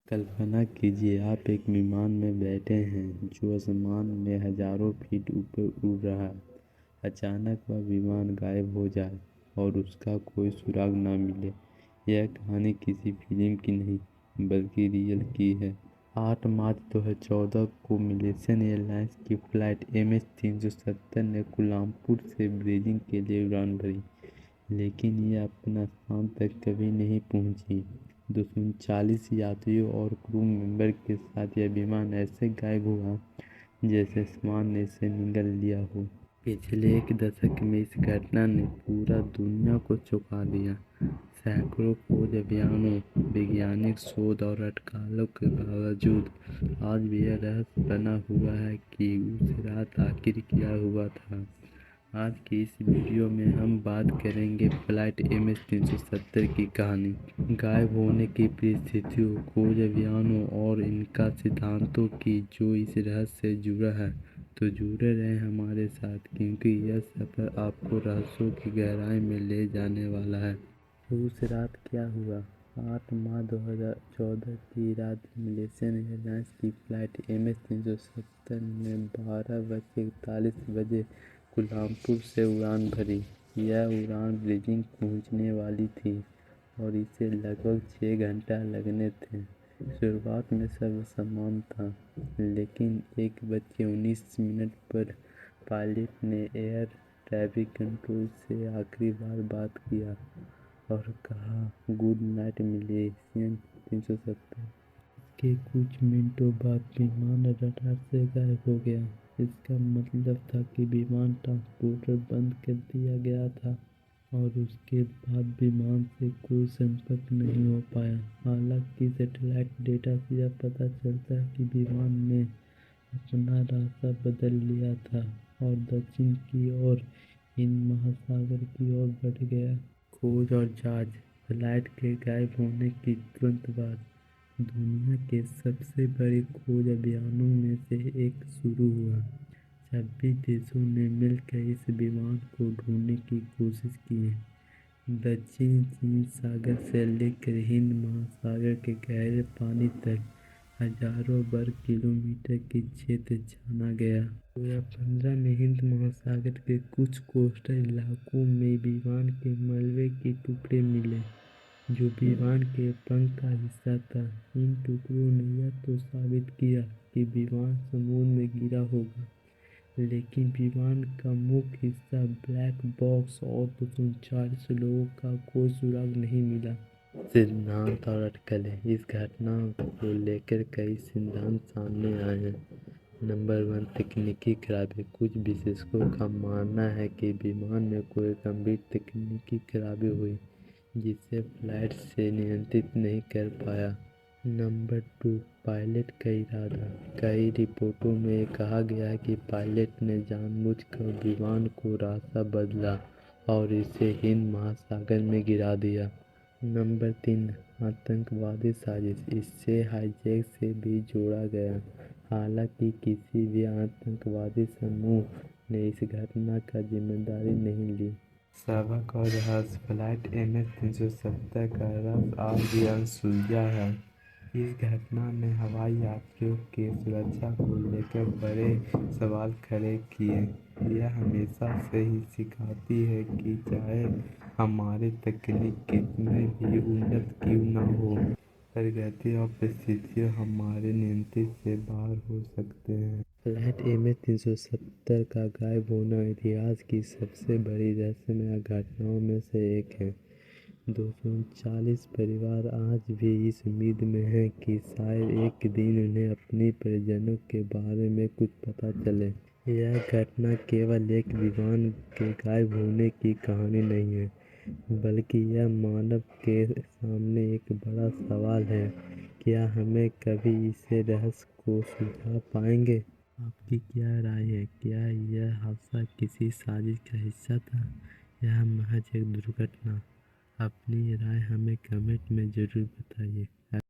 कल्पना कीजिए आप एक विमान में बैठे हैं जो आसमान में हजारों फीट ऊपर उड़ रहा है। अचानक वह विमान गायब हो जाए और उसका कोई सुराग ना मिले। यह कहानी किसी फिल्म की नहीं बल्कि रियल की है। 8 मार्च 2014 को मलेशियन एयरलाइंस की फ्लाइट MH370 ने कुलालमपुर से बीजिंग के लिए उड़ान भरी, लेकिन यह अपना स्थान तक कभी नहीं पहुंची। 239 यात्रियों और क्रू मेंबर के साथ यह विमान ऐसे गायब हुआ जैसे आसमान ने इसे निगल लिया हो। पिछले एक दशक में इस घटना ने पूरा दुनिया को चौंका दिया। सैकड़ों खोज अभियानों, वैज्ञानिक शोध और अटकलों के बावजूद आज भी यह रहस्य बना हुआ है कि उस रात आखिर क्या हुआ था। आज की इस वीडियो में हम बात करेंगे फ्लाइट MH370 की कहानी, गायब होने की परिस्थितियों, खोज अभियानों और इनका सिद्धांतों की जो इस रहस्य से जुड़ा है। तो जुड़े रहें हमारे साथ, क्योंकि यह सफर आपको रहस्यों की गहराई में ले जाने वाला है। तो उस रात क्या हुआ? 8 मार्च 2014 की रात मलेशियन एयरलाइंस की फ्लाइट MH370 ने 12:41 कुलालमपुर से उड़ान भरी। यह उड़ान बीजिंग पहुंचने वाली थी और इसे लगभग 6 घंटा लगने थे। शुरुआत में सब समान था, लेकिन 1:19 पर पायलट ने एयर ट्रैफिक कंट्रोल से आखिरी बार बात किया और कहा, गुड नाइट मलेशियन 370। के कुछ मिनटों बाद विमान रडार से गायब हो गया। इसका मतलब था कि विमान ट्रांसपोंडर बंद कर दिया गया था और उसके बाद विमान से कोई संपर्क नहीं हो पाया। हालांकि सैटेलाइट डेटा से यह पता चलता है कि विमान ने अपना रास्ता बदल लिया था और दक्षिण की ओर हिंद महासागर की ओर बढ़ गया। खोज और जांच। फ्लाइट के गायब होने की तुरंत बाद दुनिया के सबसे बड़े खोज अभियानों में से एक शुरू हुआ। 26 देशों ने मिलकर इस विमान को ढूंढने की कोशिश की। दक्षिण चीन सागर से लेकर हिंद महासागर के गहरे पानी तक हजारों वर्ग किलोमीटर के क्षेत्र जाना गया। 2015 में हिंद महासागर के कुछ कोस्टल इलाकों में विमान के मलबे के टुकड़े मिले, जो विमान के पंख का हिस्सा था। इन टुकड़ों ने यह तो साबित किया कि विमान समुद्र में गिरा होगा, लेकिन विमान का मुख्य हिस्सा, ब्लैक बॉक्स और 239 लोगों का कोई सुराग नहीं मिला। सिद्धांत और अटकलें। इस घटना को लेकर कई सिद्धांत सामने आए हैं। नंबर 1, तकनीकी खराबी। कुछ विशेषज्ञों का मानना है कि विमान में कोई गंभीर तकनीकी खराबी हुई जिसे फ्लाइट से नियंत्रित नहीं कर पाया। नंबर 2, पायलट का इरादा। कई रिपोर्टों में कहा गया है कि पायलट ने जानबूझकर विमान को रास्ता बदला और इसे हिंद महासागर में गिरा दिया। नंबर 3, आतंकवादी साजिश। इसे हाईजैक से भी जोड़ा गया, हालांकि किसी भी आतंकवादी समूह ने इस घटना का जिम्मेदारी नहीं ली। सबक और रहस्य। फ्लाइट MH370 का रहस्य आज भी अनसुलझा है। इस घटना ने हवाई यात्रियों की सुरक्षा को लेकर बड़े सवाल खड़े किए। यह हमेशा से ही सिखाती है कि चाहे हमारी तकनीक कितनी भी उन्नत क्यों न हो, प्रगति और परिस्थितियाँ हमारे नियंत्रण से बाहर हो सकते हैं। फ्लाइट MH370 का गायब होना इतिहास की सबसे बड़ी रहस्यमय घटनाओं में से एक है। 239 परिवार आज भी इस उम्मीद में हैं कि शायद एक दिन उन्हें अपने परिजनों के बारे में कुछ पता चले। यह घटना केवल एक विमान के गायब होने की कहानी नहीं है, बल्कि यह मानव के सामने एक बड़ा सवाल है। क्या हमें कभी इस रहस्य को सुलझा पाएंगे? आपकी क्या राय है? क्या यह हादसा किसी साजिश का हिस्सा था या महज एक दुर्घटना? अपनी राय हमें कमेंट में ज़रूर बताइए।